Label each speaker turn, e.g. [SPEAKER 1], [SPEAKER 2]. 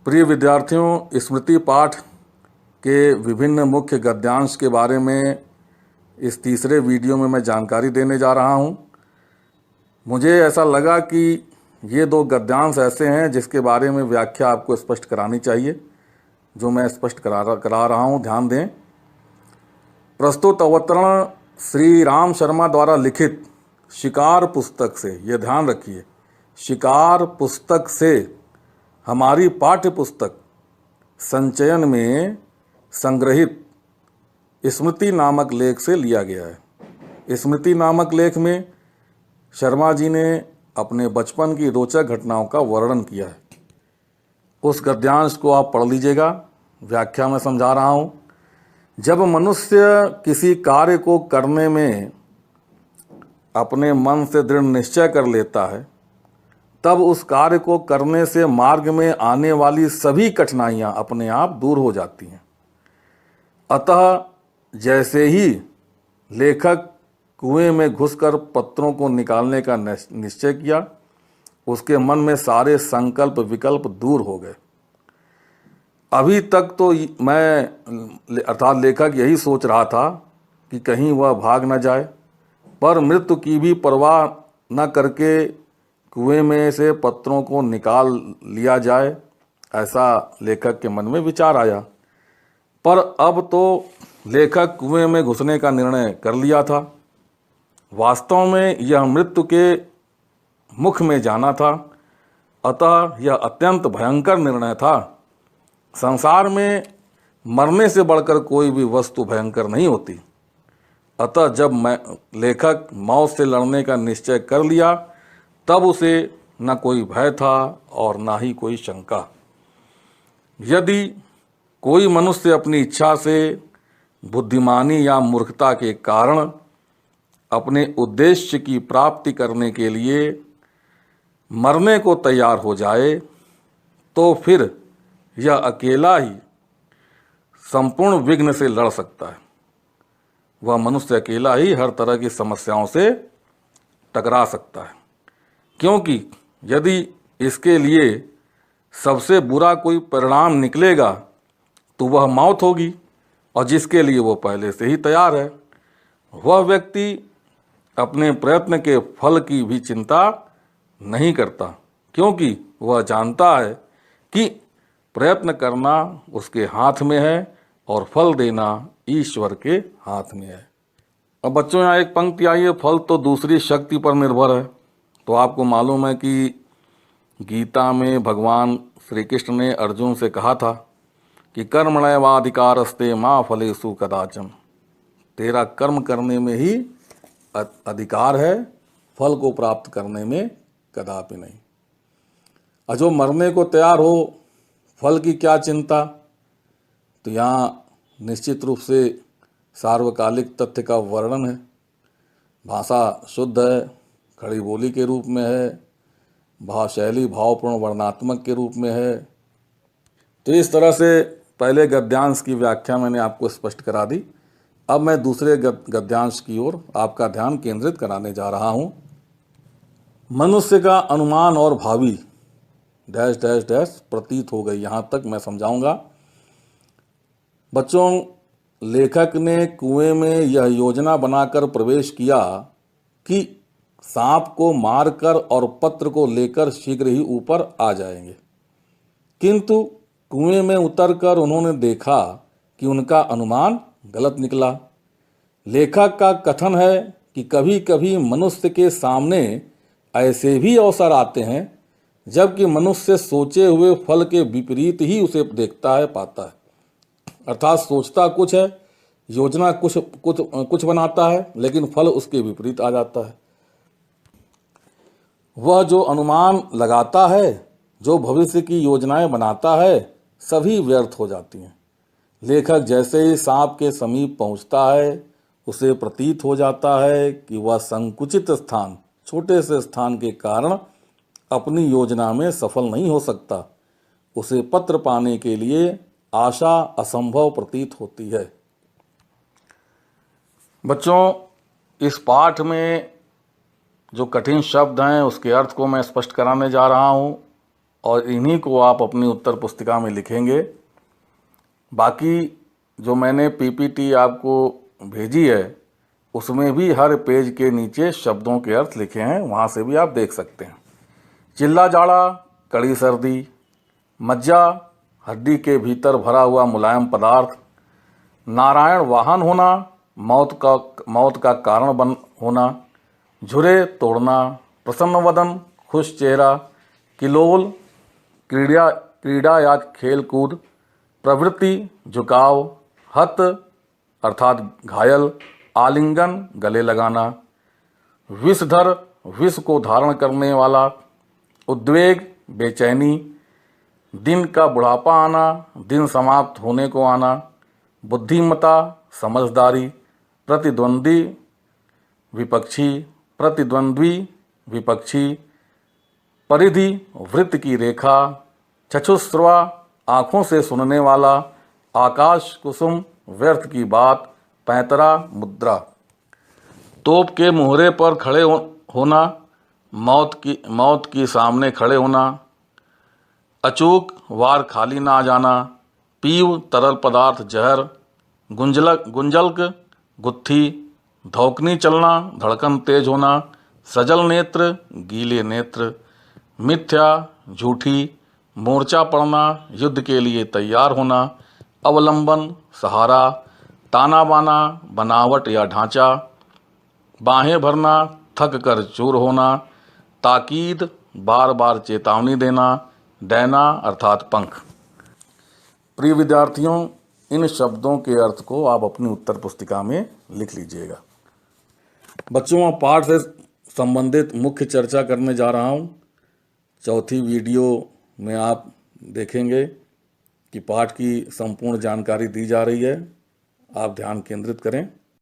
[SPEAKER 1] प्रिय विद्यार्थियों, स्मृति पाठ के विभिन्न मुख्य गद्यांश के बारे में इस तीसरे वीडियो में मैं जानकारी देने जा रहा हूं। मुझे ऐसा लगा कि ये दो गद्यांश ऐसे हैं जिसके बारे में व्याख्या आपको स्पष्ट करानी चाहिए, जो मैं स्पष्ट करा रहा हूं। ध्यान दें। प्रस्तुत अवतरण श्री राम शर्मा द्वारा लिखित शिकार पुस्तक से, ये ध्यान रखिए, शिकार पुस्तक से हमारी पाठ्य पुस्तक संचयन में संग्रहित स्मृति नामक लेख से लिया गया है। स्मृति नामक लेख में शर्मा जी ने अपने बचपन की रोचक घटनाओं का वर्णन किया है। उस गद्यांश को आप पढ़ लीजिएगा, व्याख्या में समझा रहा हूँ। जब मनुष्य किसी कार्य को करने में अपने मन से दृढ़ निश्चय कर लेता है, तब उस कार्य को करने से मार्ग में आने वाली सभी कठिनाइयां अपने आप दूर हो जाती हैं। अतः जैसे ही लेखक कुएं में घुसकर पत्थरों को निकालने का निश्चय किया, उसके मन में सारे संकल्प विकल्प दूर हो गए। अभी तक तो मैं अर्थात लेखक यही सोच रहा था कि कहीं वह भाग न जाए, पर मृत्यु की भी परवाह न करके कुएं में से पत्थरों को निकाल लिया जाए, ऐसा लेखक के मन में विचार आया। पर अब तो लेखक कुएं में घुसने का निर्णय कर लिया था। वास्तव में यह मृत्यु के मुख में जाना था, अतः यह अत्यंत भयंकर निर्णय था। संसार में मरने से बढ़कर कोई भी वस्तु भयंकर नहीं होती। अतः जब लेखक मौत से लड़ने का निश्चय कर लिया, तब उसे न कोई भय था और न ही कोई शंका। यदि कोई मनुष्य अपनी इच्छा से बुद्धिमानी या मूर्खता के कारण अपने उद्देश्य की प्राप्ति करने के लिए मरने को तैयार हो जाए, तो फिर यह अकेला ही संपूर्ण विघ्न से लड़ सकता है। वह मनुष्य अकेला ही हर तरह की समस्याओं से टकरा सकता है, क्योंकि यदि इसके लिए सबसे बुरा कोई परिणाम निकलेगा तो वह मौत होगी, और जिसके लिए वो पहले से ही तैयार है। वह व्यक्ति अपने प्रयत्न के फल की भी चिंता नहीं करता, क्योंकि वह जानता है कि प्रयत्न करना उसके हाथ में है और फल देना ईश्वर के हाथ में है। अब बच्चों, यहाँ एक पंक्ति आई है, फल तो दूसरी शक्ति पर निर्भर है। तो आपको मालूम है कि गीता में भगवान श्री कृष्ण ने अर्जुन से कहा था कि कर्मण्येवाधिकारस्ते मा फलेषु कदाचन। तेरा कर्म करने में ही अधिकार है, फल को प्राप्त करने में कदापि नहीं। और जो मरने को तैयार हो, फल की क्या चिंता। तो यहाँ निश्चित रूप से सार्वकालिक तथ्य का वर्णन है। भाषा शुद्ध है, खड़ी बोली के रूप में है, भावशैली भावपूर्ण वर्णात्मक के रूप में है। तो इस तरह से पहले गद्यांश की व्याख्या मैंने आपको स्पष्ट करा दी। अब मैं दूसरे गद्यांश की ओर आपका ध्यान केंद्रित कराने जा रहा हूं। मनुष्य का अनुमान और भावी डैश डैश डैश प्रतीत हो गई, यहां तक मैं समझाऊंगा। बच्चों, लेखक ने कुएं में यह योजना बनाकर प्रवेश किया कि सांप को मारकर और पत्र को लेकर शीघ्र ही ऊपर आ जाएंगे, किंतु कुएं में उतरकर उन्होंने देखा कि उनका अनुमान गलत निकला। लेखक का कथन है कि कभी कभी मनुष्य के सामने ऐसे भी अवसर आते हैं जबकि मनुष्य सोचे हुए फल के विपरीत ही उसे देखता है, पाता है। अर्थात सोचता कुछ है, योजना कुछ बनाता है, लेकिन फल उसके विपरीत आ जाता है। वह जो अनुमान लगाता है, जो भविष्य की योजनाएं बनाता है, सभी व्यर्थ हो जाती हैं। लेखक जैसे ही सांप के समीप पहुंचता है, उसे प्रतीत हो जाता है कि वह संकुचित स्थान, छोटे से स्थान के कारण अपनी योजना में सफल नहीं हो सकता। उसे पत्र पाने के लिए आशा असंभव प्रतीत होती है। बच्चों, इस पाठ में जो कठिन शब्द हैं उसके अर्थ को मैं स्पष्ट कराने जा रहा हूँ। और इन्हीं को आप अपनी उत्तर पुस्तिका में लिखेंगे। बाकी जो मैंने पीपीटी आपको भेजी है उसमें भी हर पेज के नीचे शब्दों के अर्थ लिखे हैं, वहाँ से भी आप देख सकते हैं। चिल्ला जाड़ा, कड़ी सर्दी, मज्जा, हड्डी के भीतर भरा हुआ मुलायम पदार्थ, नारायण वाहन होना, मौत का कारण बन होना, झुरे तोड़ना, प्रसन्न वदन, खुश चेहरा, किलोल, क्रीड़ा या खेल कूद, प्रवृत्ति, झुकाव, हत अर्थात घायल, आलिंगन, गले लगाना, विषधर, विष को धारण करने वाला, उद्वेग, बेचैनी, दिन का बुढ़ापा आना, दिन समाप्त होने को आना, बुद्धिमता, समझदारी, प्रतिद्वंद्वी, विपक्षी, परिधि, वृत्त की रेखा, चक्षुस्रवा, आँखों से सुनने वाला, आकाश कुसुम, व्यर्थ की बात, पैंतरा, मुद्रा, तोप के मुहरे पर खड़े होना, मौत की सामने खड़े होना, अचूक, वार खाली ना आ जाना, पीव, तरल पदार्थ, जहर, गुंजल्क, गुत्थी, धौकनी चलना, धड़कन तेज होना, सजल नेत्र, गीले नेत्र, मिथ्या, झूठी, मोर्चा पड़ना, युद्ध के लिए तैयार होना, अवलंबन, सहारा, ताना बाना, बनावट या ढांचा, बाहें भरना, थक कर चूर होना, ताकीद, बार बार चेतावनी देना, डैना अर्थात पंख। प्रिय विद्यार्थियों, इन शब्दों के अर्थ को आप अपनी उत्तर पुस्तिका में लिख लीजिएगा। बच्चों, पाठ से संबंधित मुख्य चर्चा करने जा रहा हूँ। चौथी वीडियो में आप देखेंगे कि पाठ की संपूर्ण जानकारी दी जा रही है। आप ध्यान केंद्रित करें।